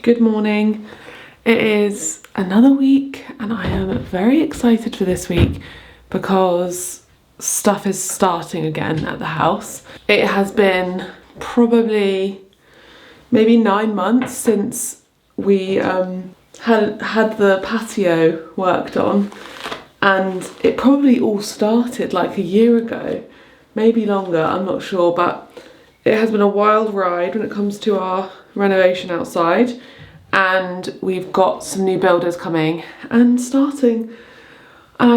Good morning. It is another week and I am very excited for this week because stuff is starting again at the house. It has been probably maybe 9 months since we had the patio worked on, and it probably all started like a year ago, maybe longer, I'm not sure, but it has been a wild ride when it comes to our renovation outside, and we've got some new builders coming and starting, and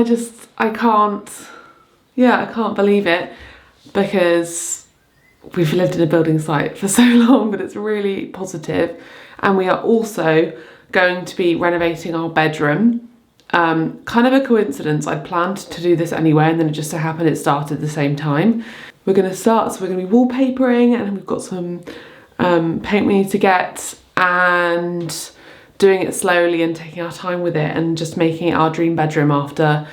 I can't believe it, because we've lived in a building site for so long, but it's really positive. And we are also going to be renovating our bedroom. Kind of a coincidence, I planned to do this anyway, and then it just so happened it started at the same time. We're going to be wallpapering, and we've got some paint we need to get, and doing it slowly and taking our time with it, and just making it our dream bedroom after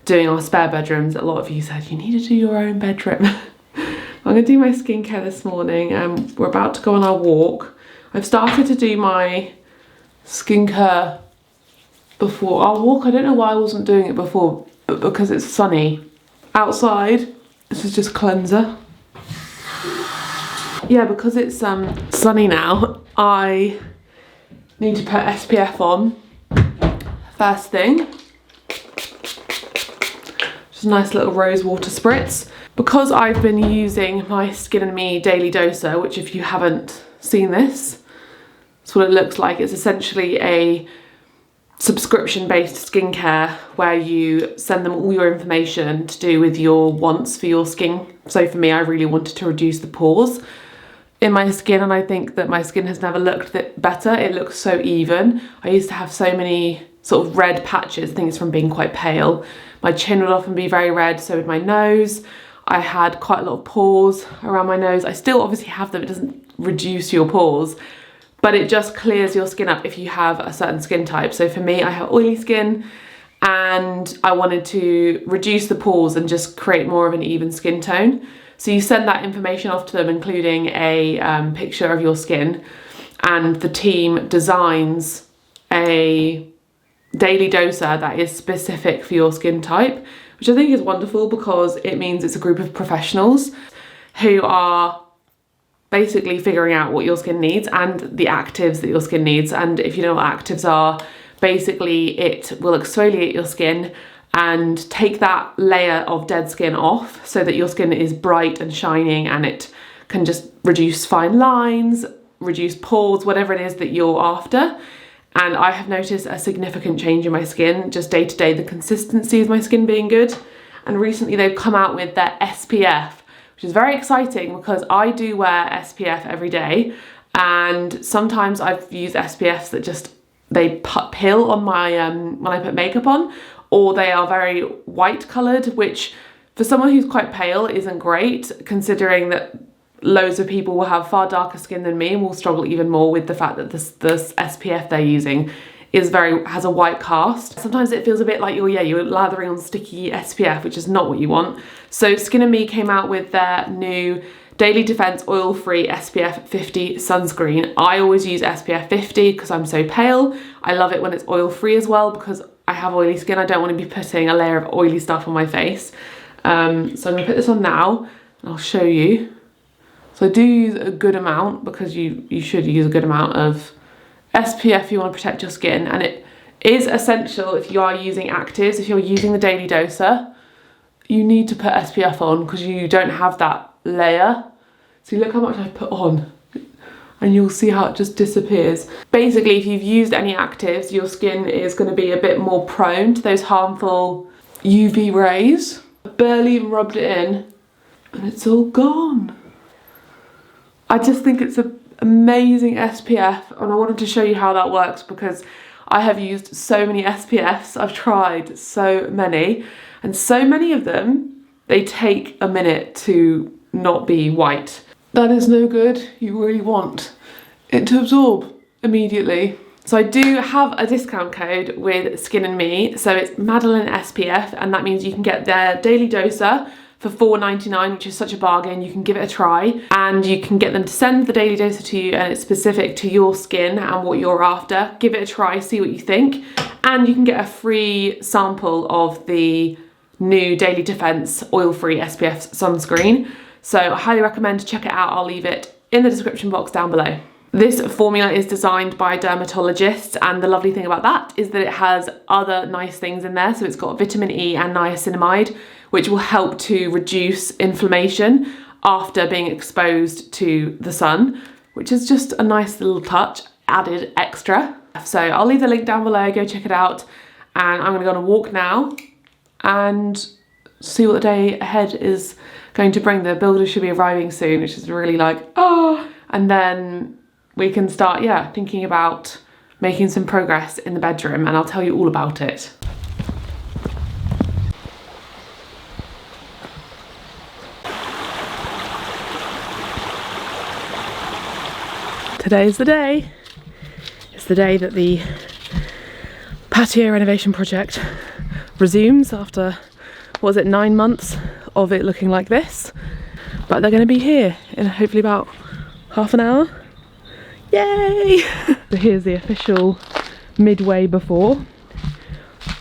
doing our spare bedrooms. A lot of you said you need to do your own bedroom. I'm going to do my skincare this morning, and we're about to go on our walk. I've started to do my skincare before our walk. I don't know why I wasn't doing it before, but because it's sunny outside, this is just cleanser. Yeah, because it's sunny now, I need to put SPF on first thing. Just a nice little rose water spritz. Because I've been using my Skin and Me Daily Doser, which if you haven't seen this, that's what it looks like. It's essentially a subscription-based skincare where you send them all your information to do with your wants for your skin. So for me, I really wanted to reduce the pores in my skin, and I think that my skin has never looked better. It looks so even. I used to have so many sort of red patches. I think it's from being quite pale. My chin would often be very red, so would my nose. I had quite a lot of pores around my nose. I still obviously have them. It doesn't reduce your pores, but it just clears your skin up if you have a certain skin type. So for me, I have oily skin, and I wanted to reduce the pores and just create more of an even skin tone. So you send that information off to them, including a picture of your skin, and the team designs a daily doser that is specific for your skin type, which I think is wonderful because it means it's a group of professionals who are basically figuring out what your skin needs and the actives that your skin needs. And if you know what actives are, basically it will exfoliate your skin and take that layer of dead skin off so that your skin is bright and shining, and it can just reduce fine lines, reduce pores, whatever it is that you're after. And I have noticed a significant change in my skin, just day to day, the consistency of my skin being good. And recently they've come out with their SPF, which is very exciting because I do wear SPF every day, and sometimes I've used SPFs that just, they peel on my, when I put makeup on, or they are very white coloured, which for someone who's quite pale isn't great, considering that loads of people will have far darker skin than me and will struggle even more with the fact that this SPF they're using has a white cast. Sometimes it feels a bit like you're lathering on sticky SPF, which is not what you want. So Skin and Me came out with their new Daily Defence Oil-Free SPF 50 sunscreen. I always use SPF 50 because I'm so pale. I love it when it's oil-free as well because I have oily skin. I don't want to be putting a layer of oily stuff on my face. So I'm going to put this on now and I'll show you. So I do use a good amount because you should use a good amount of SPF if you want to protect your skin, and it is essential if you are using actives. If you're using the Daily Doser, you need to put SPF on because you don't have that layer. So look how much I've put on and you'll see how it just disappears. Basically, if you've used any actives, your skin is going to be a bit more prone to those harmful UV rays. I barely even rubbed it in and it's all gone. I just think it's an amazing SPF, and I wanted to show you how that works because I have used so many SPFs. I've tried so many, and so many of them, they take a minute to not be white. That is no good. You really want it to absorb immediately. So I do have a discount code with Skin and Me, so it's MADELEINESPF, and that means you can get their Daily Doser for $4.99, which is such a bargain. You can give it a try and you can get them to send the Daily Doser to you, and it's specific to your skin and what you're after. Give it a try, see what you think, and you can get a free sample of the new Daily Defence oil-free SPF sunscreen. So I highly recommend to check it out. I'll leave it in the description box down below. This formula is designed by dermatologists, and the lovely thing about that is that it has other nice things in there. So it's got vitamin E and niacinamide, which will help to reduce inflammation after being exposed to the sun, which is just a nice little touch, added extra. So I'll leave the link down below, go check it out. And I'm gonna go on a walk now and see what the day ahead is going to bring. The builders should be arriving soon, which is really like, oh, and then we can start, yeah, thinking about making some progress in the bedroom, and I'll tell you all about it. Today's the day. It's the day that the patio renovation project resumes after, what was it, 9 months of it looking like this. But they're going to be here in hopefully about half an hour. Yay! So here's the official midway before.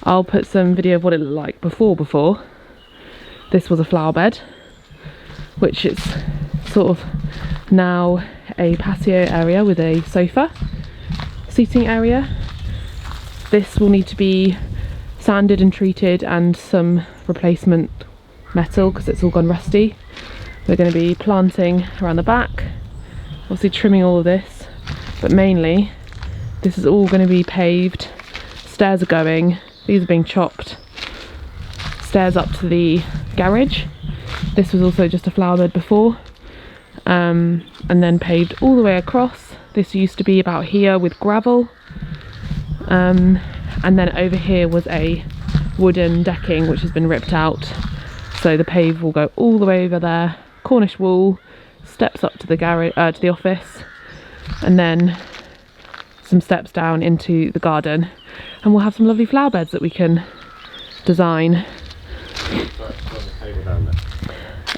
I'll put some video of what it looked like before. This was a flower bed, which is sort of now a patio area with a sofa, seating area. This will need to be sanded and treated and some replacement metal because it's all gone rusty. We're going to be planting around the back, obviously trimming all of this, but mainly this is all going to be paved. Stairs are going, these are being chopped, stairs up to the garage. This was also just a flower bed before, and then paved all the way across. This used to be about here with gravel, and then over here was a wooden decking which has been ripped out, so the pave will go all the way over there. Cornish wall, steps up to the garage, to the office, and then some steps down into the garden, and we'll have some lovely flower beds that we can design.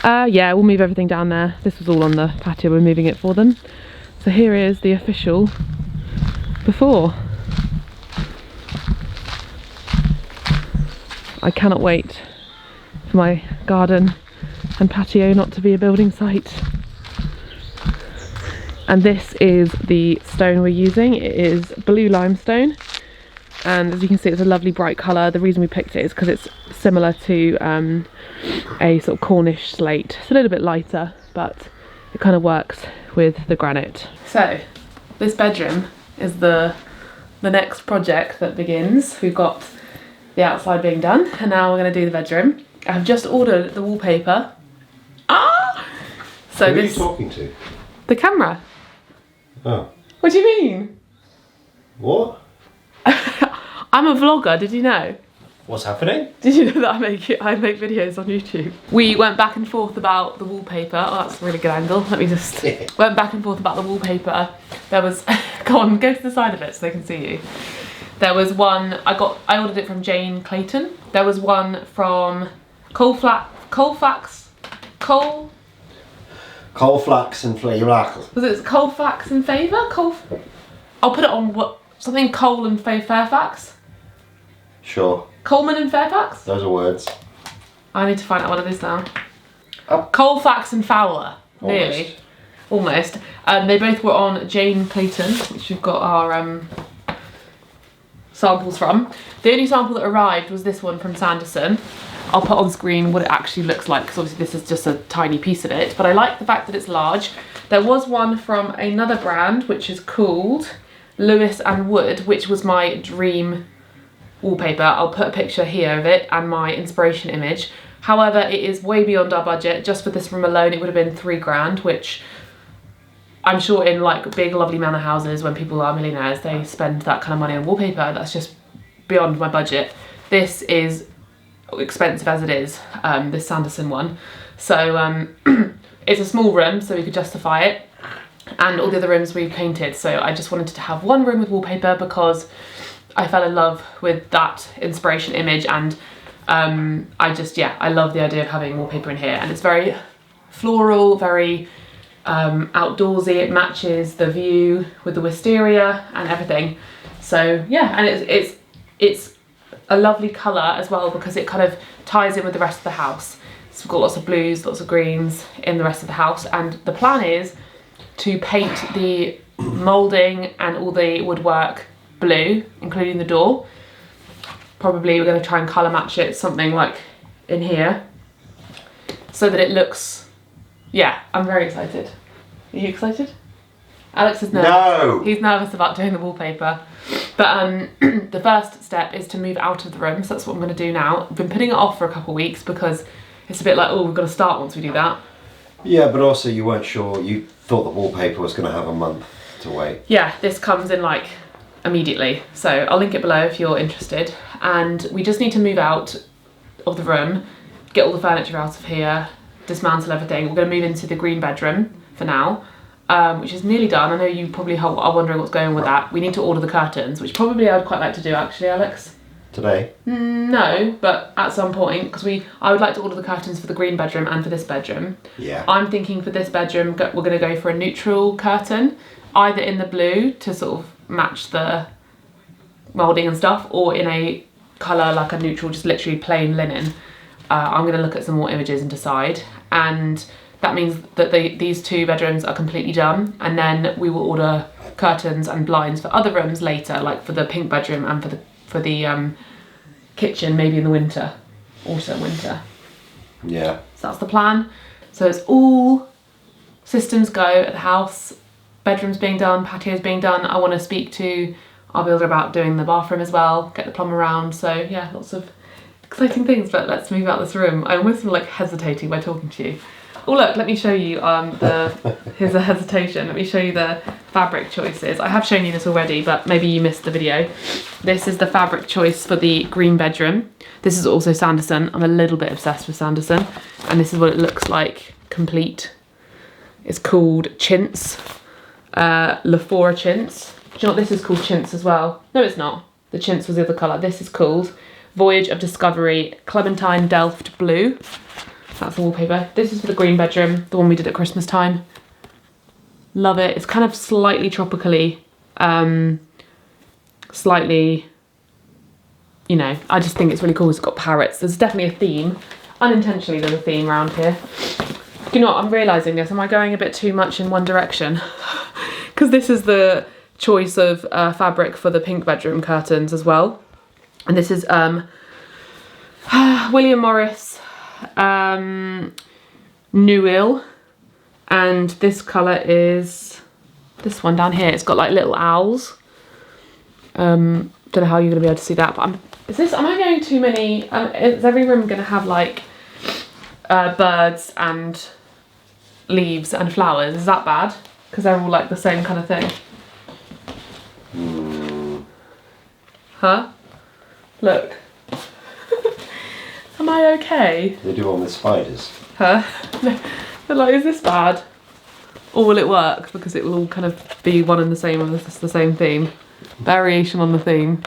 Yeah, we'll move everything down there. This was all on the patio, we're moving it for them. So here is the official before. I cannot wait for my garden and patio not to be a building site. And this is the stone we're using. It is blue limestone, and as you can see it's a lovely bright colour. The reason we picked it is because it's similar to a sort of Cornish slate. It's a little bit lighter, but it kind of works with the granite. So this bedroom is the next project that begins. We've got the outside being done, and now we're going to do the bedroom. I've just ordered the wallpaper. So who are you talking to? The camera. Oh. What do you mean? What? I'm a vlogger, did you know? What's happening? Did you know that I make videos on YouTube? We went back and forth about the wallpaper. Oh, that's a really good angle. Let me just... went back and forth about the wallpaper. There was... Go on, go to the side of it so they can see you. There was one... I ordered it from Jane Clayton. There was one from Colfax and Flavor. Was it Colfax and Favour? I'll put it on what... Something Cole and Fairfax? Sure. Coleman and Fairfax? Those are words. I need to find out what it is now. Oh. Colfax and Fowler. Nearly. Almost. They both were on Jane Clayton, which we've got our samples from. The only sample that arrived was this one from Sanderson. I'll put on screen what it actually looks like, because obviously this is just a tiny piece of it, but I like the fact that it's large. There was one from another brand which is called Lewis and Wood, which was my dream wallpaper. I'll put a picture here of it and my inspiration image. However, it is way beyond our budget. Just for this room alone it would have been £3 grand, which I'm sure in like big lovely manor houses, when people are millionaires, they spend that kind of money on wallpaper. That's just beyond my budget. This is expensive as it is, this Sanderson one. So it's a small room, so we could justify it, and all the other rooms we painted. So I just wanted to have one room with wallpaper because I fell in love with that inspiration image, and I love the idea of having wallpaper in here, and it's very floral, very outdoorsy. It matches the view with the wisteria and everything. So yeah, and it's a lovely colour as well because it kind of ties in with the rest of the house. So we've got lots of blues, lots of greens in the rest of the house, and the plan is to paint the moulding and all the woodwork blue, including the door. Probably we're going to try and colour match it something like in here so that it looks, yeah, I'm very excited. Are you excited? Alex is nervous. No! He's nervous about doing the wallpaper. But the first step is to move out of the room, so that's what I'm going to do now. I've been putting it off for a couple of weeks because it's a bit like, oh, we've got to start once we do that. Yeah, but also you weren't sure, you thought the wallpaper was going to have a month to wait. Yeah, this comes in like immediately, so I'll link it below if you're interested. And we just need to move out of the room, get all the furniture out of here, dismantle everything. We're going to move into the green bedroom for now, which is nearly done. I know you probably are wondering what's going on with that. We need to order the curtains, which probably I would quite like to do actually, Alex. Today? No, but at some point, because I would like to order the curtains for the green bedroom and for this bedroom. Yeah. I'm thinking for this bedroom, we're going to go for a neutral curtain, either in the blue to sort of match the moulding and stuff, or in a colour like a neutral, just literally plain linen. I'm going to look at some more images and decide. And that means that these two bedrooms are completely done, and then we will order curtains and blinds for other rooms later, like for the pink bedroom and for the kitchen, maybe in the winter, autumn, winter. Yeah. So that's the plan. So it's all systems go at the house. Bedrooms being done, patios being done. I want to speak to our builder about doing the bathroom as well, get the plumber around. So yeah, lots of exciting things, but let's move out this room. I almost feel like hesitating by talking to you. Oh look, let me show you here's a hesitation. Let me show you the fabric choices. I have shown you this already, but maybe you missed the video. This is the fabric choice for the green bedroom. This is also Sanderson. I'm a little bit obsessed with Sanderson. And this is what it looks like, complete. It's called Chintz, Lafora Chintz. Do you know what this is called? Chintz as well. No, it's not. The Chintz was the other colour. This is called Voyage of Discovery Clementine Delft Blue. That's the wallpaper. This is for the green bedroom, the one we did at Christmas time. Love it. It's kind of slightly tropically, slightly, you know, I just think it's really cool. It's got parrots. There's definitely a theme. Unintentionally there's a theme around here. You know what, I'm realising this. Am I going a bit too much in one direction? Because this is the choice of fabric for the pink bedroom curtains as well. And this is William Morris Newell, and this colour is this one down here. It's got like little owls. Don't know how you're gonna be able to see that, but am I going too many? Is every room gonna have like birds and leaves and flowers? Is that bad? Because they're all like the same kind of thing. Huh? Look. Am I okay? They do one with spiders. Huh? No. But like, is this bad? Or will it work? Because it will all kind of be one and the same, or it's the same theme. Variation on the theme.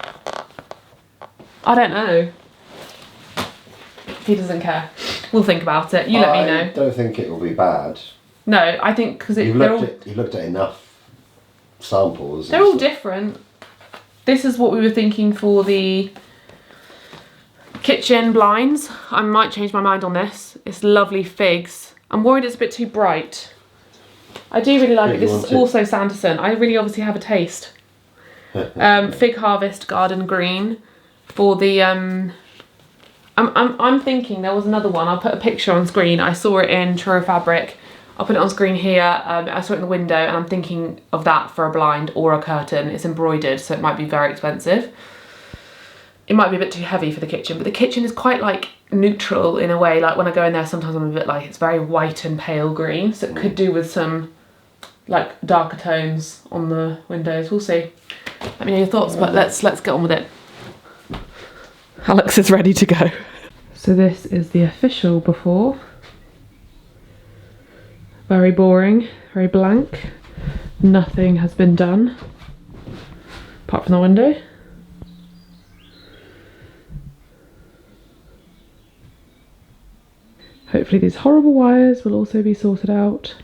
I don't know. He doesn't care. We'll think about it. You let me know. I don't think it will be bad. No, I think because You've looked at enough samples. They're all different. This is what we were thinking for the kitchen blinds. I might change my mind on this. It's lovely figs. I'm worried it's a bit too bright. I do really like it. This is also Sanderson. I really obviously have a taste. Fig Harvest Garden Green for the I'm thinking there was another one. I'll put a picture on screen. I saw it in Truro Fabric. I'll put it on screen here. I saw it in the window, and I'm thinking of that for a blind or a curtain. It's embroidered, so it might be very expensive. It might be a bit too heavy for the kitchen, but the kitchen is quite like neutral in a way. Like when I go in there, sometimes I'm a bit like, it's very white and pale green, so it could do with some like darker tones on the windows. We'll see. Let me know your thoughts, but let's get on with it. Alex is ready to go. So this is the official before. Very boring, very blank. Nothing has been done apart from the window. Hopefully these horrible wires will also be sorted out.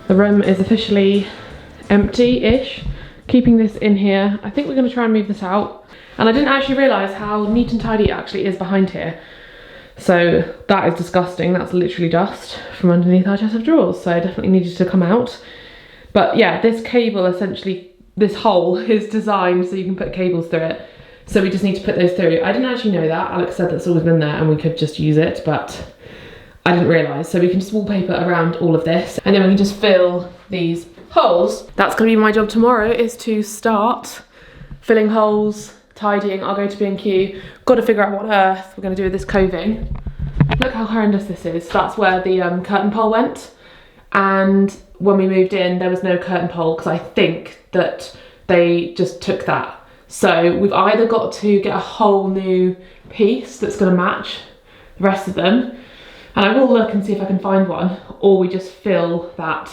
The room is officially empty-ish. Keeping this in here. I think we're going to try and move this out. And I didn't actually realise how neat and tidy it actually is behind here. So that is disgusting. That's literally dust from underneath our chest of drawers. So I definitely needed to come out. But yeah, this cable essentially, this hole is designed so you can put cables through it. So we just need to put those through. I didn't actually know that. Alex said that's always been there and we could just use it, but I didn't realise. So we can just wallpaper around all of this and then we can just fill these holes. That's going to be my job tomorrow, is to start filling holes, tidying. I'll go to B&Q. Got to figure out what on earth we're going to do with this coving. Look how horrendous this is. That's where the curtain pole went. And when we moved in, there was no curtain pole because I think that they just took that. So we've either got to get a whole new piece that's going to match the rest of them, and I will look and see if I can find one, or we just fill that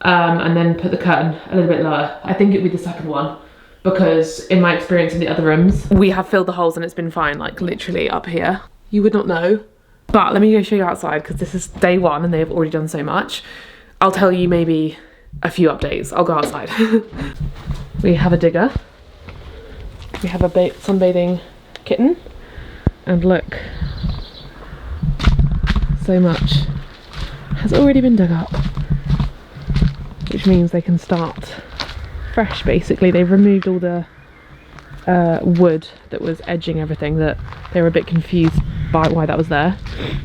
and then put the curtain a little bit lower. I think it'd be the second one, because in my experience in the other rooms, we have filled the holes and it's been fine, like literally up here. You would not know. But let me go show you outside, because this is day one and they've already done so much. I'll tell you maybe a few updates. I'll go outside. We have a digger. We have a sunbathing kitten. And look, so much has already been dug up, which means they can start fresh basically. They've removed all the wood that was edging everything, that they were a bit confused by why that was there.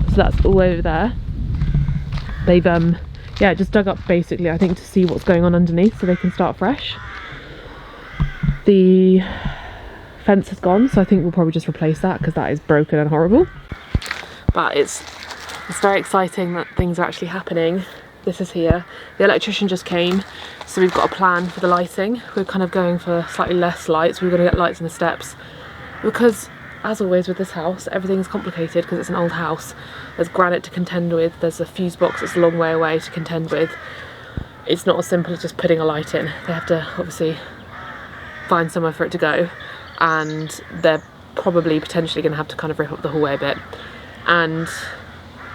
So that's all over there. They've yeah, just dug up basically, I think, to see what's going on underneath so they can start fresh. The fence has gone, so I think we'll probably just replace that because that is broken and horrible. But it's very exciting that things are actually happening. This is here. The electrician just came, so we've got a plan for the lighting. We're kind of going for slightly less lights. We're going to get lights in the steps because, as always with this house, everything's complicated because it's an old house. There's granite to contend with. There's a fuse box that's a long way away to contend with. It's not as simple as just putting a light in. They have to obviously find somewhere for it to go, and they're probably potentially going to have to kind of rip up the hallway a bit. And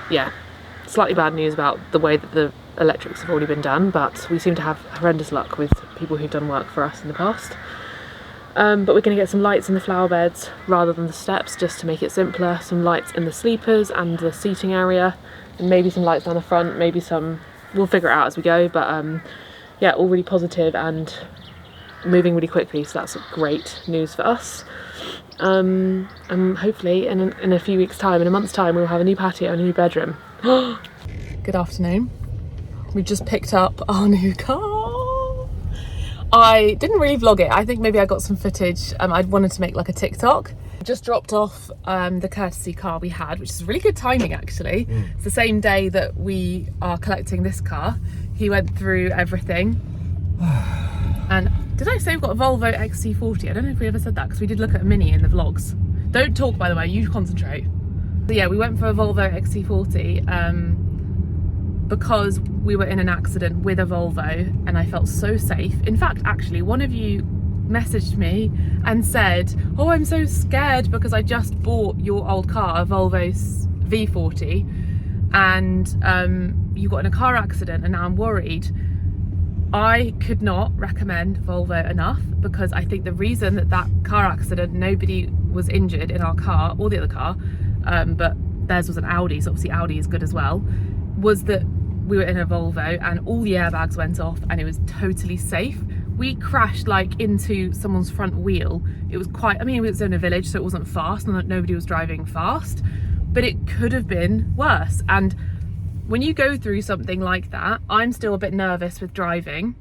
yeah, slightly bad news about the way that the electrics have already been done, but we seem to have horrendous luck with people who've done work for us in the past. But we're going to get some lights in the flower beds rather than the steps, just to make it simpler. Some lights in the sleepers and the seating area, and maybe some lights down the front, maybe some, we'll figure it out as we go. But yeah, all really positive and moving really quickly, so that's great news for us. And hopefully in a few weeks time, in a month's time, we'll have a new patio and a new bedroom. Good afternoon. We've just picked up our new car. I didn't really vlog it. I think maybe I got some footage. I wanted to make like a TikTok. Just dropped off the courtesy car we had, which is really good timing actually. It's the same day that we are collecting this car. He went through everything. And did I say we've got a Volvo XC40? I don't know if we ever said that, because we did look at a Mini in the vlogs. Don't talk, by the way, you concentrate. So yeah, we went for a Volvo XC40 because we were in an accident with a Volvo and I felt so safe. In fact, actually, one of you messaged me and said, oh, I'm so scared because I just bought your old car, a Volvo V40, and you got in a car accident and now I'm worried. I could not recommend Volvo enough, because I think the reason that car accident, nobody was injured in our car or the other car, but theirs was an Audi, so obviously Audi is good as well, was that we were in a Volvo and all the airbags went off and it was totally safe. We crashed like into someone's front wheel. It was quite, I mean, it was in a village, so it wasn't fast and nobody was driving fast, but it could have been worse. And when you go through something like that, I'm still a bit nervous with driving.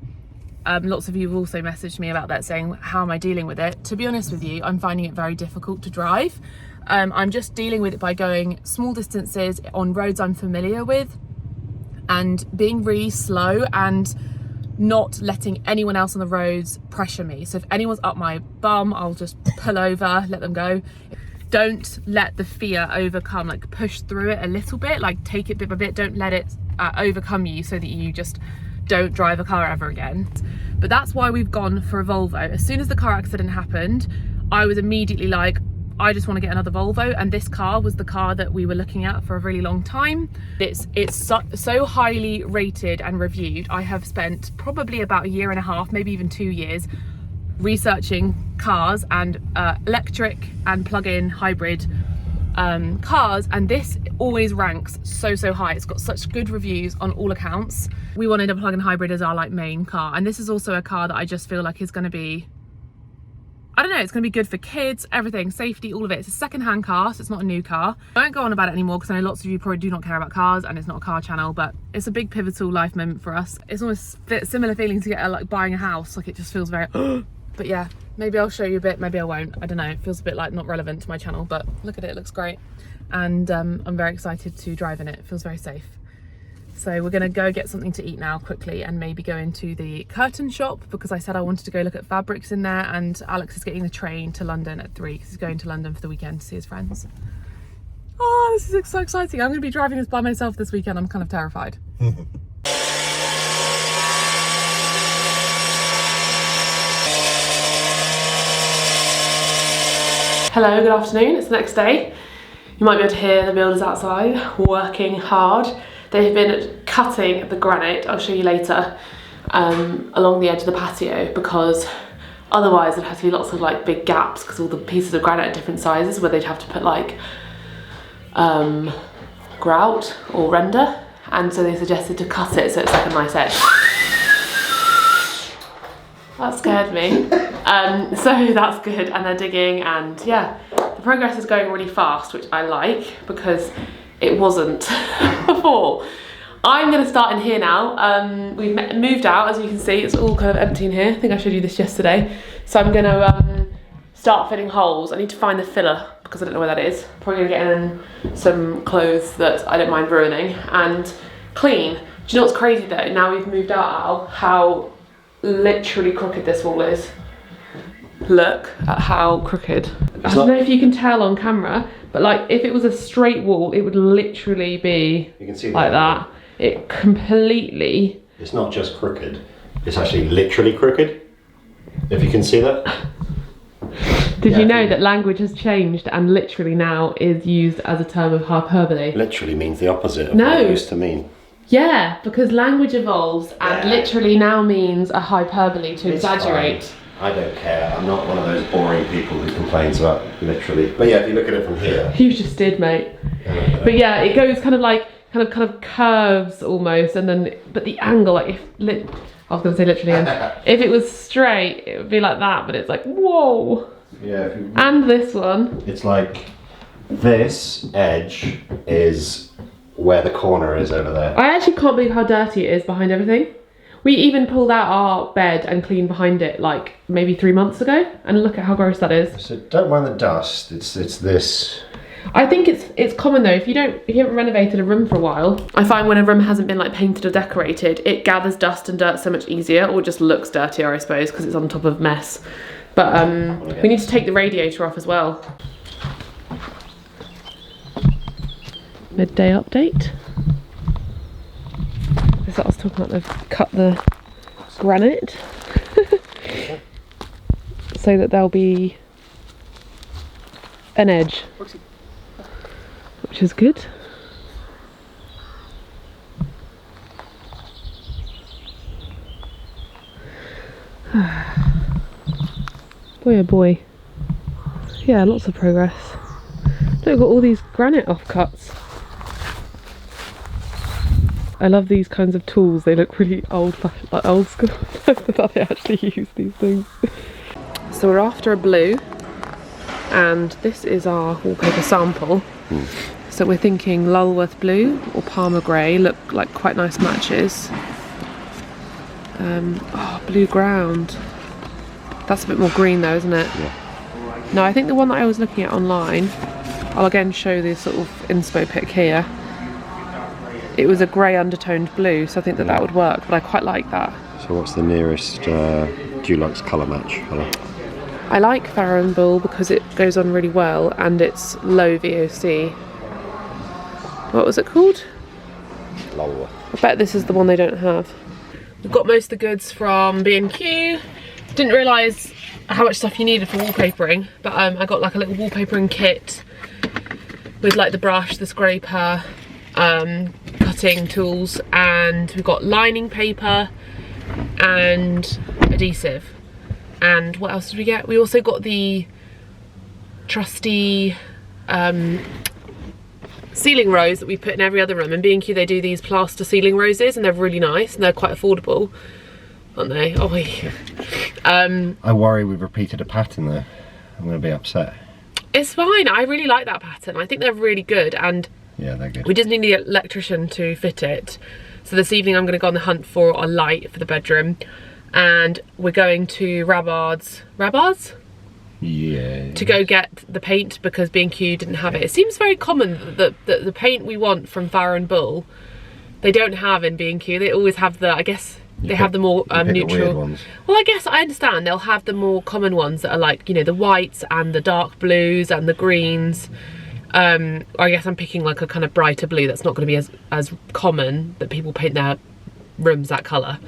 Lots of you have also messaged me about that, saying, how am I dealing with it? To be honest with you, I'm finding it very difficult to drive. I'm just dealing with it by going small distances on roads I'm familiar with and being really slow and not letting anyone else on the roads pressure me. So if anyone's up my bum, I'll just pull over, let them go. Don't let the fear overcome, like push through it a little bit, like take it bit by bit. Don't let it overcome you so that you just don't drive a car ever again. But that's why we've gone for a Volvo. As soon as the car accident happened, I was immediately like, I just want to get another Volvo, and this car was the car that we were looking at for a really long time. It's so highly rated and reviewed. I have spent probably about a year and a half, maybe even 2 years, researching cars and electric and plug-in hybrid cars, and this always ranks so high. It's got such good reviews on all accounts. We wanted a plug-in hybrid as our like main car, and this is also a car that I just feel like is going to be, I don't know, it's going to be good for kids, everything, safety, all of it. It's a second-hand car, so it's not a new car. I won't go on about it anymore because I know lots of you probably do not care about cars and it's not a car channel, but it's a big pivotal life moment for us. It's almost similar feeling to get like buying a house, like it just feels very but yeah, maybe I'll show you a bit, maybe I won't, I don't know. It feels a bit like not relevant to my channel, but look at it, it looks great. And I'm very excited to drive in it. It feels very safe. So we're gonna go get something to eat now quickly and maybe go into the curtain shop because I said I wanted to go look at fabrics in there, and Alex is getting the train to London at 3 because he's going to London for the weekend to see his friends. Oh, this is so exciting. I'm gonna be driving this by myself this weekend. I'm kind of terrified. Hello, good afternoon. It's the next day. You might be able to hear the builders outside working hard. They've been cutting the granite, I'll show you later, along the edge of the patio, because otherwise there'd have to be lots of like big gaps because all the pieces of granite are different sizes where they'd have to put like grout or render, and so they suggested to cut it so it's like a nice edge. That scared me. So that's good, and they're digging, and yeah, the progress is going really fast, which I like because it wasn't before. I'm gonna start in here now. We've moved out, as you can see, it's all kind of empty in here. I think I showed you this yesterday. So I'm gonna start filling holes. I need to find the filler because I don't know where that is. Probably gonna get in some clothes that I don't mind ruining and clean. Do you know what's crazy though? Now we've moved out, Al, how literally crooked this wall is. Look at how crooked. I don't know if you can tell on camera, but like if it was a straight wall, it would literally be, you can see like that. It completely... It's not just crooked, it's actually literally crooked. If you can see that. Did you know that language has changed and literally now is used as a term of hyperbole? Literally means the opposite of what it used to mean. Yeah, because language evolves and literally now means a hyperbole to exaggerate. Fine. I don't care. I'm not one of those boring people who complains about literally. But yeah, if you look at it from here. You just did, mate. But yeah, it goes kind of like kind of curves almost, and then but the angle, like I was gonna say literally, if it was straight, it would be like that. But it's like whoa. Yeah. And this one. It's like this edge is where the corner is over there. I actually can't believe how dirty it is behind everything. We even pulled out our bed and cleaned behind it like maybe 3 months ago, and look at how gross that is. So don't mind the dust. It's this. I think it's common though. If you haven't renovated a room for a while, I find when a room hasn't been like painted or decorated, it gathers dust and dirt so much easier, or just looks dirtier, I suppose, because it's on top of mess. But we need to take the radiator off as well. Midday update. I was talking about they've cut the granite so that there'll be an edge, which is good. Boy oh boy. Yeah, lots of progress. Look at all these granite offcuts. I love these kinds of tools. They look really old-fashioned, like old school. I thought they actually use these things. So we're after a blue, and this is our wallpaper sample. So we're thinking Lulworth blue or Palmer grey look like quite nice matches. Oh, blue ground. That's a bit more green though, isn't it? Yeah. No, I think the one that I was looking at online, I'll again show this sort of inspo pic here. It was a grey undertoned blue, so I think that would work, but I quite like that. So what's the nearest Dulux colour match colour? I like Farrow & Bull because it goes on really well and it's low VOC. What was it called? Lulworth. I bet this is the one they don't have. We've got most of the goods from B&Q. Didn't realise how much stuff you needed for wallpapering, but I got like a little wallpapering kit with like the brush, the scraper, cutting tools, and we've got lining paper and adhesive. And what else did we get? We also got the trusty ceiling rose that we put in every other room. In B&Q they do these plaster ceiling roses and they're really nice and they're quite affordable, aren't they? Oh, I worry we've repeated a pattern there. I'm going to be upset. It's fine. I really like that pattern. I think they're really good, and yeah, they're good. We just need the electrician to fit it. So this evening I'm going to go on the hunt for a light for the bedroom, and we're going to Rabard's? Yeah. To go get the paint because B&Q didn't have it. It seems very common that the paint we want from Farrow & Bull, they don't have in B&Q. They always have the, I guess, they have the more neutral. The weird ones. Well, I guess I understand. They'll have the more common ones that are like, you know, the whites and the dark blues and the greens. I guess I'm picking like a kind of brighter blue that's not going to be as common, that people paint their rooms that colour.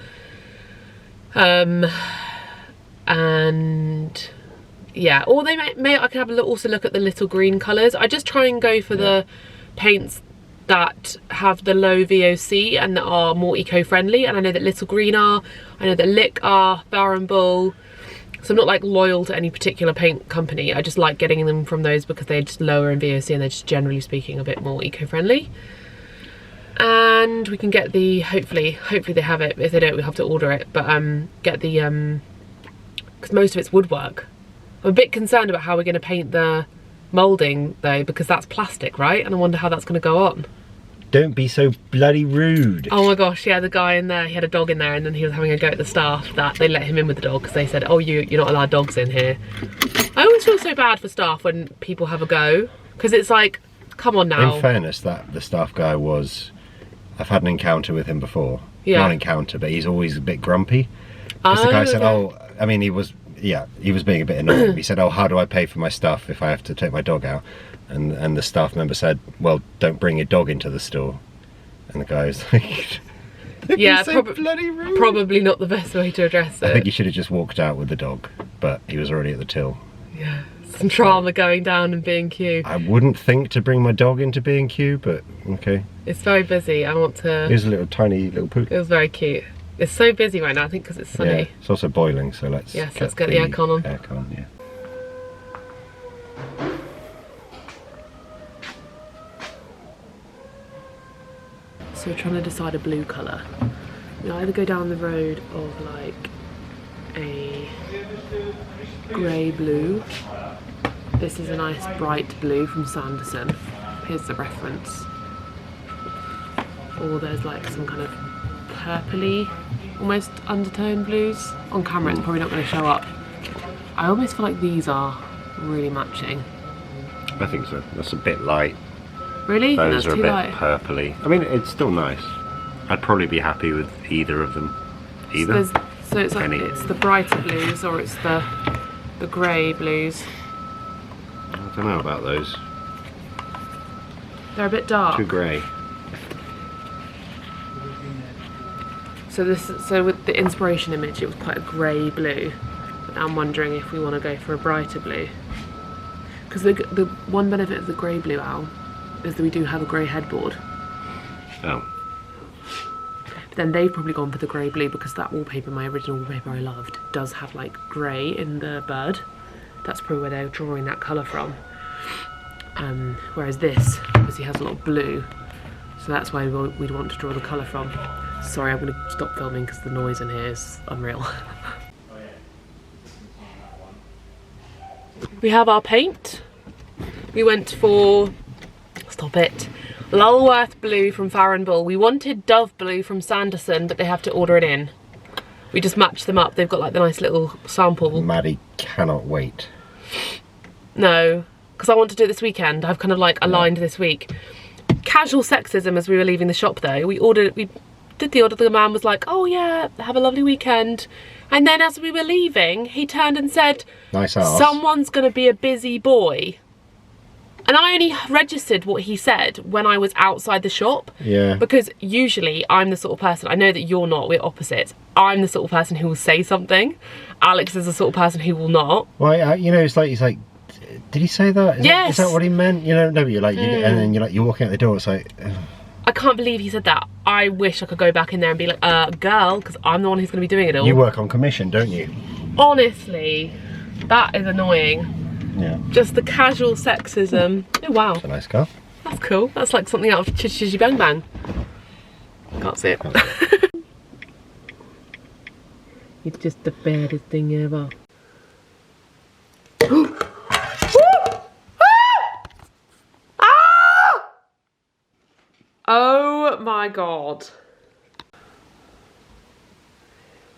And yeah, or they may I can have a also look at the little green colours. I just try and go for the paints that have the low VOC and that are more eco-friendly, and I know that Little Green are, I know that Lick are, Farrow & Bull. So I'm not like loyal to any particular paint company. I just like getting them from those because they're just lower in VOC and they're just generally speaking a bit more eco-friendly. And we can get the, hopefully they have it. If they don't, we'll have to order it, but get the because most of it's woodwork. I'm a bit concerned about how we're going to paint the moulding though, because that's plastic, right? And I wonder how that's going to go on. Don't be so bloody rude. Oh my gosh, yeah, the guy in there, he had a dog in there, and then he was having a go at the staff that they let him in with the dog because they said, oh, you're not allowed dogs in here. I always feel so bad for staff when people have a go, because it's like, come on now. In fairness, that the staff guy was, I've had an encounter with him before. Yeah. Not an encounter, but he's always a bit grumpy. Because the guy said, oh, I mean, he was being a bit annoying. He said, oh, how do I pay for my stuff if I have to take my dog out? And the staff member said, well, don't bring your dog into the store. And the guy was like, yeah, so bloody rude. Probably not the best way to address it. I think he should have just walked out with the dog, but he was already at the till. Yeah, some trauma going down in B&Q. I wouldn't think to bring my dog into B&Q, but okay. It's very busy. I want to... Here's a little tiny little poop. It was very cute. It's so busy right now, I think, because it's sunny. Yeah, it's also boiling, so let's get the aircon on. Aircon, yeah. So we're trying to decide a blue colour. We either go down the road of like a grey blue. This is a nice bright blue from Sanderson. Here's the reference. Or there's like some kind of purpley, almost undertone blues. On camera it's probably not going to show up. I almost feel like these are really matching. I think so. That's a bit light. Really? Those That's are a too bit light. purpley. I mean, it's still nice. I'd probably be happy with either of them. Either? So it's like it's the brighter blues or it's the grey blues. I don't know about those. They're a bit dark. Too grey. So with the inspiration image, it was quite a grey blue. But now I'm wondering if we want to go for a brighter blue. Because the one benefit of the grey blue owl is that we do have a grey headboard. Oh. But then they've probably gone for the grey blue because that wallpaper, my original wallpaper I loved, does have like grey in the bird. That's probably where they're drawing that colour from. Whereas this obviously has a lot of blue, so that's why we'd want to draw the colour from. Sorry, I'm going to stop filming because the noise in here is unreal. We have our paint. We went for, stop it, Lulworth blue from Farron Bull. We wanted Dove blue from Sanderson, but they have to order it in. We just matched them up. They've got like the nice little sample. Maddie cannot wait. No, because I want to do it this weekend. I've kind of like aligned this week. Casual sexism as we were leaving the shop though. We did the order, the man was like, oh yeah, have a lovely weekend. And then as we were leaving, he turned and said, nice arse. Someone's going to be a busy boy. And I only registered what he said when I was outside the shop. Yeah. Because usually I'm the sort of person, I know that you're not, we're opposites. I'm the sort of person who will say something. Alex is the sort of person who will not. Well, you know, it's like, did he say that? Yes. Is that what he meant? You know, no, but you're like, and then you're walking out the door, it's like... I can't believe he said that. I wish I could go back in there and be like, girl, because I'm the one who's going to be doing it all. You work on commission, don't you? Honestly, that is annoying. Yeah. Just the casual sexism. Oh, wow. That's a nice car. That's cool. That's like something out of Chitty Chitty Bang Bang. Can't see it. It's just the fairest thing ever. Oh my god.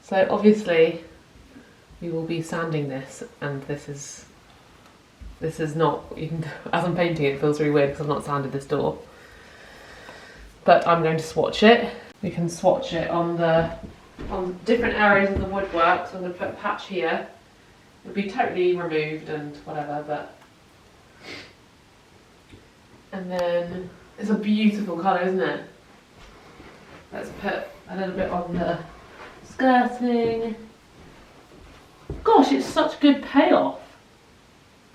So obviously we will be sanding this, and this is not, even as I'm painting it feels really weird because I've not sanded this door. But I'm going to swatch it. We can swatch it on different areas of the woodwork. So I'm going to put a patch here. It'll be totally removed and whatever, but... And then, it's a beautiful colour, isn't it? Let's put a little bit on the skirting. Gosh, it's such good payoff.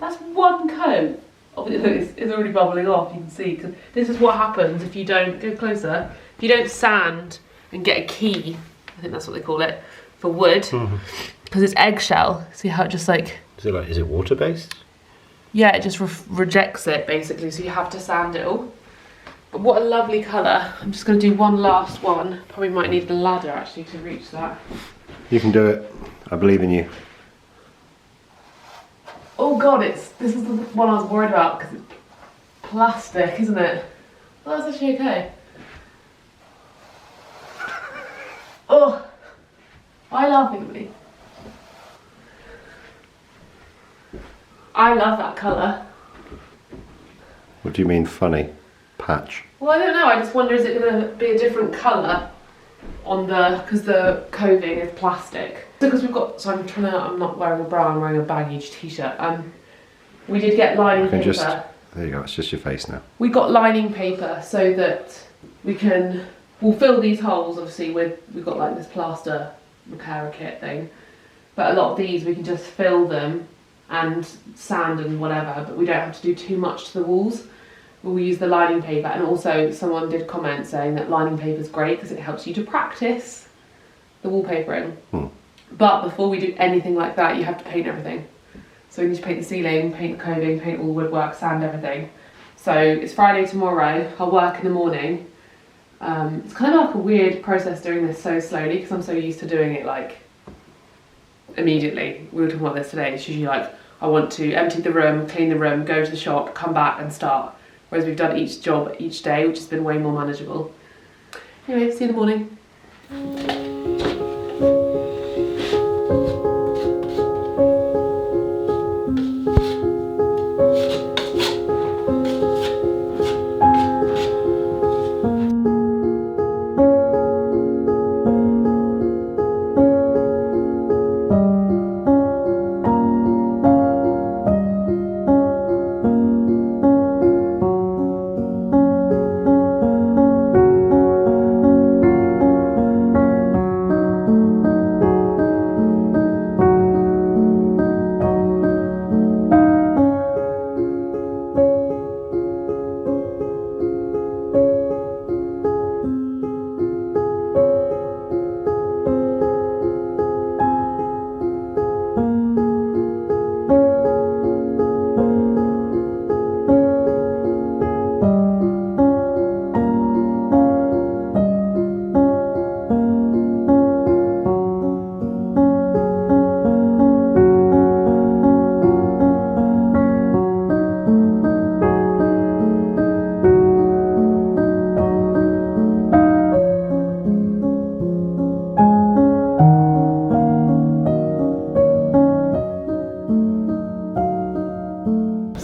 That's one coat. Obviously, it's already bubbling off, you can see. Cause this is what happens if you don't, go closer, if you don't sand and get a key, I think that's what they call it, for wood, because it's eggshell. See how it just like... Is it water based? Yeah, it just rejects it basically, so you have to sand it all. But what a lovely colour. I'm just going to do one last one. Probably might need a ladder actually to reach that. You can do it. I believe in you. Oh god, this is the one I was worried about because it's plastic, isn't it? Well, that's actually okay. Oh, why are you laughing at me? I love that colour. What do you mean funny? Patch? Well, I don't know, I just wonder, is it going to be a different colour on because the coving is plastic. Because we've got, so I'm not wearing a bra, I'm wearing a baggy t-shirt. We did get lining paper. There you go, it's just your face now. We got lining paper so that we'll fill these holes, obviously, we've got like this plaster repair kit thing. But a lot of these we can just fill them and sand and whatever, but we don't have to do too much to the walls. We'll use the lining paper, and also someone did comment saying that lining paper is great because it helps you to practice the wallpapering. But before we do anything like that, you have to paint everything. So we need to paint the ceiling, paint the coving, paint all the woodwork, sand everything. So it's Friday tomorrow, I'll work in the morning. It's kind of like a weird process doing this so slowly because I'm so used to doing it like immediately. We were talking about this today. It's usually like I want to empty the room, clean the room, go to the shop, come back and start. Whereas we've done each job each day, which has been way more manageable. Anyway, see you in the morning.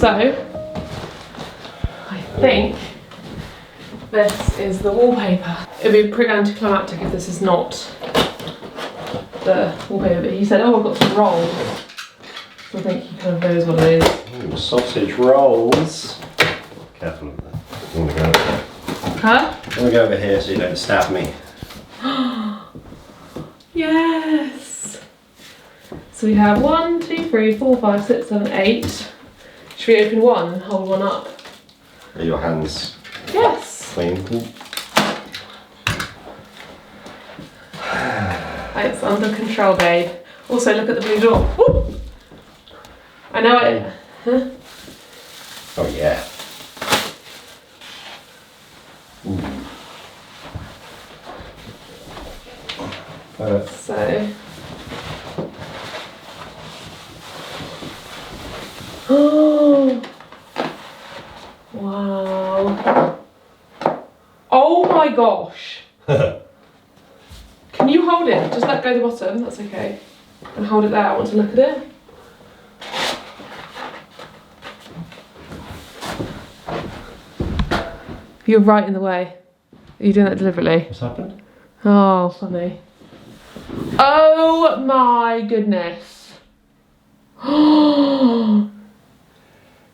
So, I think this is the wallpaper. It'd be pretty anticlimactic if this is not the wallpaper, but he said, oh, I've got some rolls. So I think he kind of knows what it is. Ooh, sausage rolls. Careful of that. I want to go over here. Huh? I want to go over here so you don't stab me. Yes! So we have 1, 2, 3, 4, 5, 6, 7, 8. Should we open one and hold one up? Are your hands Yes! clean? It's under control, babe. Also, look at the blue door. Woo! I know it. Huh? Oh yeah. Ooh. So. Oh. Wow. Oh my gosh. Can you hold it? Just let go the bottom, that's okay. And hold it there, I want to look at it. You're right in the way. Are you doing that deliberately? What's happened? Oh, funny. Oh my goodness.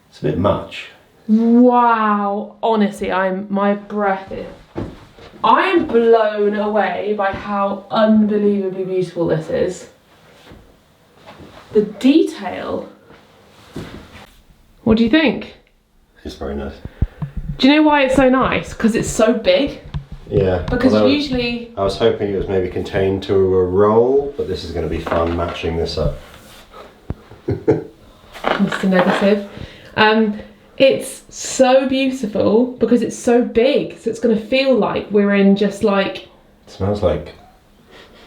It's a bit much. Wow. Honestly, my breath is... I am blown away by how unbelievably beautiful this is. The detail. What do you think? It's very nice. Do you know why it's so nice? Because it's so big. Yeah. Because usually... I was hoping it was maybe contained to a roll, but this is going to be fun matching this up. Mr. Negative. It's so beautiful because it's so big, so it's going to feel like we're in just like... It smells like...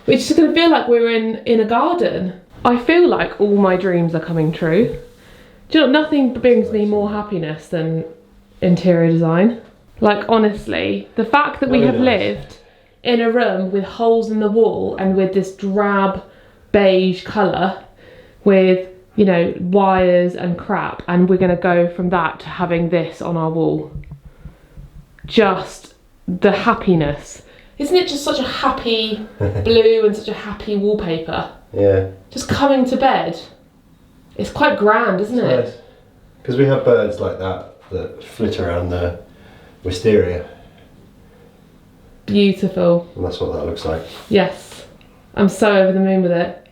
It's just going to feel like we're in a garden. I feel like all my dreams are coming true. Do you know, nothing brings me more happiness than interior design. Like, honestly, the fact that we have lived in a room with holes in the wall and with this drab beige colour with, you know, wires and crap, and we're going to go from that to having this on our wall. Just the happiness. Isn't it just such a happy blue and such a happy wallpaper? Yeah. Just coming to bed. It's quite grand, isn't it? Because we have birds like that flit around the wisteria. Beautiful. And that's what that looks like. Yes. I'm so over the moon with it.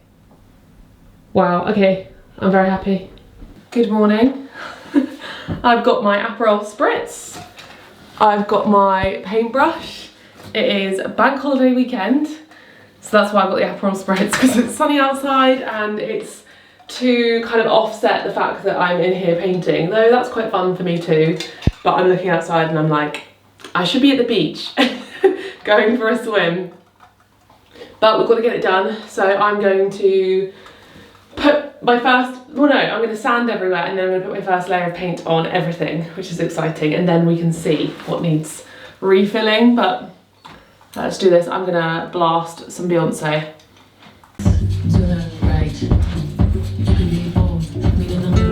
Wow, okay. I'm very happy. Good morning. I've got my Aperol Spritz. I've got my paintbrush. It is bank holiday weekend. So that's why I've got the Aperol Spritz, because it's sunny outside and it's to kind of offset the fact that I'm in here painting. Though that's quite fun for me too. But I'm looking outside and I'm like, I should be at the beach going for a swim. But we've got to get it done. So I'm going to put my first, well no, I'm going to sand everywhere and then I'm going to put my first layer of paint on everything, which is exciting. And then we can see what needs refilling. But let's do this. I'm going to blast some Beyonce. To the right, you can be both, meet in the middle.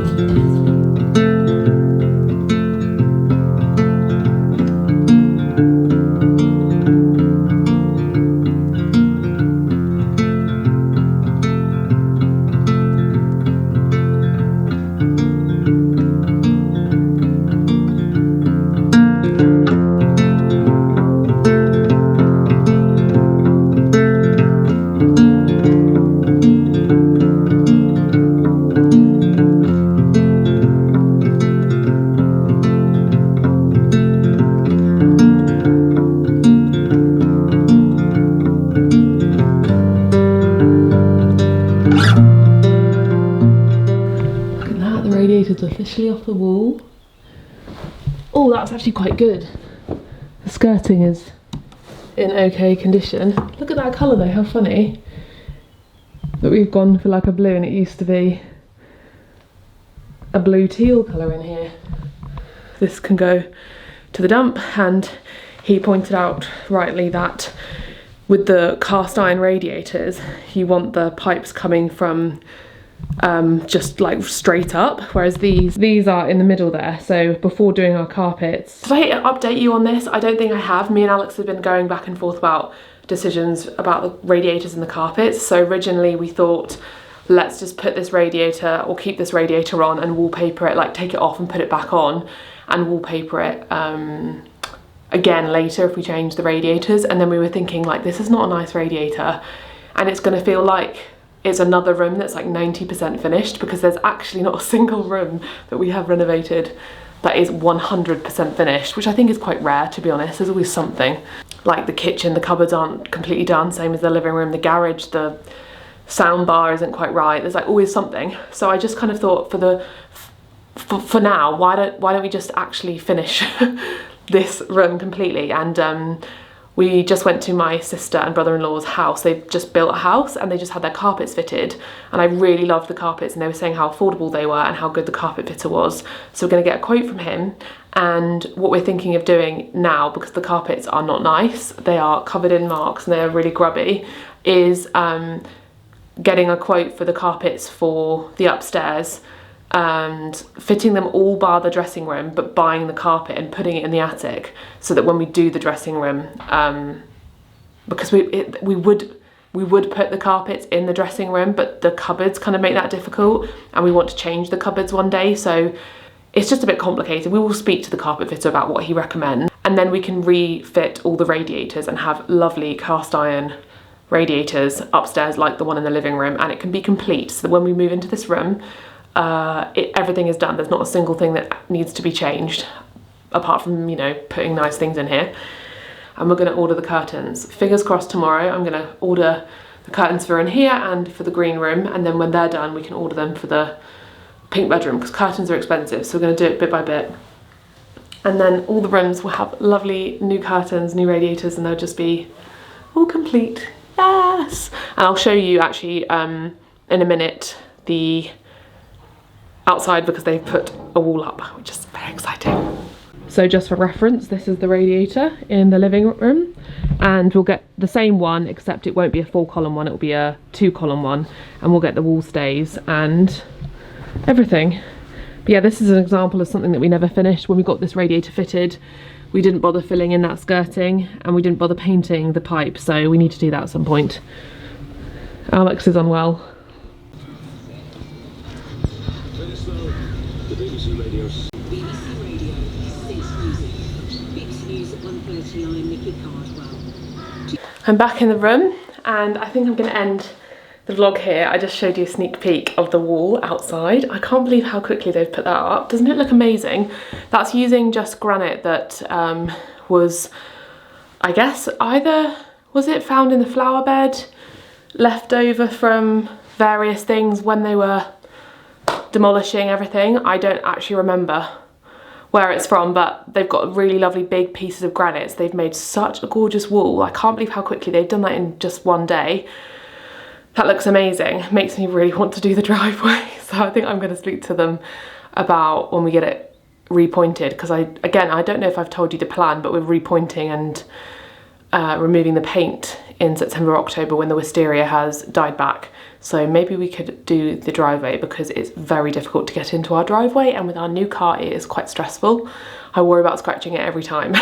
Radiator's officially off the wall. Oh, that's actually quite good. The skirting is in okay condition. Look at that colour though, how funny. That we've gone for like a blue and it used to be a blue teal colour in here. This can go to the dump, and he pointed out rightly that with the cast iron radiators, you want the pipes coming from just like straight up, whereas these are in the middle there. So before doing our carpets, did I update you on this? I don't think I have. Me and Alex have been going back and forth about decisions about the radiators and the carpets. So originally we thought, let's just put this radiator or keep this radiator on and wallpaper it, like take it off and put it back on and wallpaper it again later if we change the radiators. And then we were thinking, like, this is not a nice radiator and it's going to feel like it's another room that's like 90% finished, because there's actually not a single room that we have renovated that is 100% finished, which I think is quite rare, to be honest. There's always something. Like the kitchen, the cupboards aren't completely done, same as the living room, the garage, the sound bar isn't quite right. There's like always something. So I just kind of thought for now, why don't we just actually finish this room completely? And we just went to my sister and brother-in-law's house. They've just built a house and they just had their carpets fitted, and I really loved the carpets, and they were saying how affordable they were and how good the carpet fitter was. So we're going to get a quote from him, and what we're thinking of doing now, because the carpets are not nice, they are covered in marks and they're really grubby, is getting a quote for the carpets for the upstairs and fitting them all bar the dressing room, but buying the carpet and putting it in the attic, so that when we do the dressing room, because we would put the carpets in the dressing room, but the cupboards kind of make that difficult, and we want to change the cupboards one day, so it's just a bit complicated. We will speak to the carpet fitter about what he recommends, and then we can refit all the radiators and have lovely cast iron radiators upstairs like the one in the living room, and it can be complete, so that when we move into this room, everything is done. There's not a single thing that needs to be changed, apart from, you know, putting nice things in here. And we're going to order the curtains. Fingers crossed tomorrow I'm going to order the curtains for in here and for the green room, and then when they're done we can order them for the pink bedroom, because curtains are expensive, so we're going to do it bit by bit. And then all the rooms will have lovely new curtains, new radiators, and they'll just be all complete. Yes! And I'll show you actually in a minute the outside, because they've put a wall up, which is very exciting. So just for reference, this is the radiator in the living room, and we'll get the same one, except it won't be a 4-column one, it'll be a 2-column one, and we'll get the wall stays and everything. But yeah, this is an example of something that we never finished. When we got this radiator fitted, we didn't bother filling in that skirting, and we didn't bother painting the pipe, so we need to do that at some point. Alex is unwell. I'm back in the room, and I think I'm going to end the vlog here. I just showed you a sneak peek of the wall outside. I can't believe how quickly they've put that up. Doesn't it look amazing? That's using just granite that was, I guess, either, was it found in the flower bed, left over from various things when they were demolishing everything. I don't actually remember where it's from, but they've got really lovely big pieces of granite. So they've made such a gorgeous wall. I can't believe how quickly they've done that in just one day. That looks amazing. Makes me really want to do the driveway. So I think I'm going to speak to them about when we get it repointed, because I don't know if I've told you the plan, but we're repointing and removing the paint in September, October, when the wisteria has died back. So maybe we could do the driveway, because it's very difficult to get into our driveway, and with our new car it is quite stressful. I worry about scratching it every time.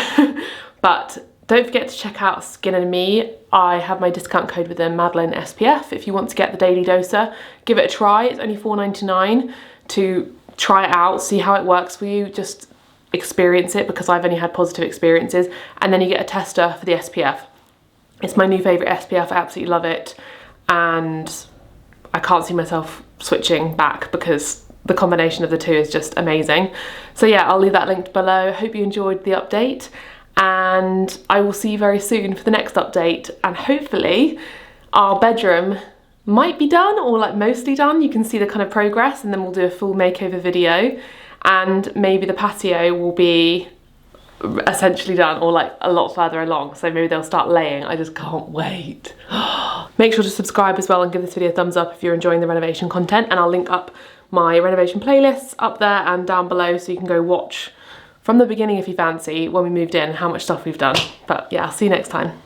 But don't forget to check out Skin and Me. I have my discount code with them, MADELEINESPF. If you want to get the Daily Doser, give it a try. It's only $4.99 to try it out, see how it works for you. Just experience it, because I've only had positive experiences. And then you get a tester for the SPF. It's my new favourite SPF. I absolutely love it. And I can't see myself switching back, because the combination of the two is just amazing. So yeah, I'll leave that linked below. Hope you enjoyed the update, and I will see you very soon for the next update. And hopefully our bedroom might be done, or like mostly done. You can see the kind of progress, and then we'll do a full makeover video, and maybe the patio will be essentially done, or like a lot further along, so maybe they'll start laying. I just can't wait. Make sure to subscribe as well and give this video a thumbs up if you're enjoying the renovation content, and I'll link up my renovation playlists up there and down below, so you can go watch from the beginning if you fancy when we moved in how much stuff we've done. But yeah, I'll see you next time.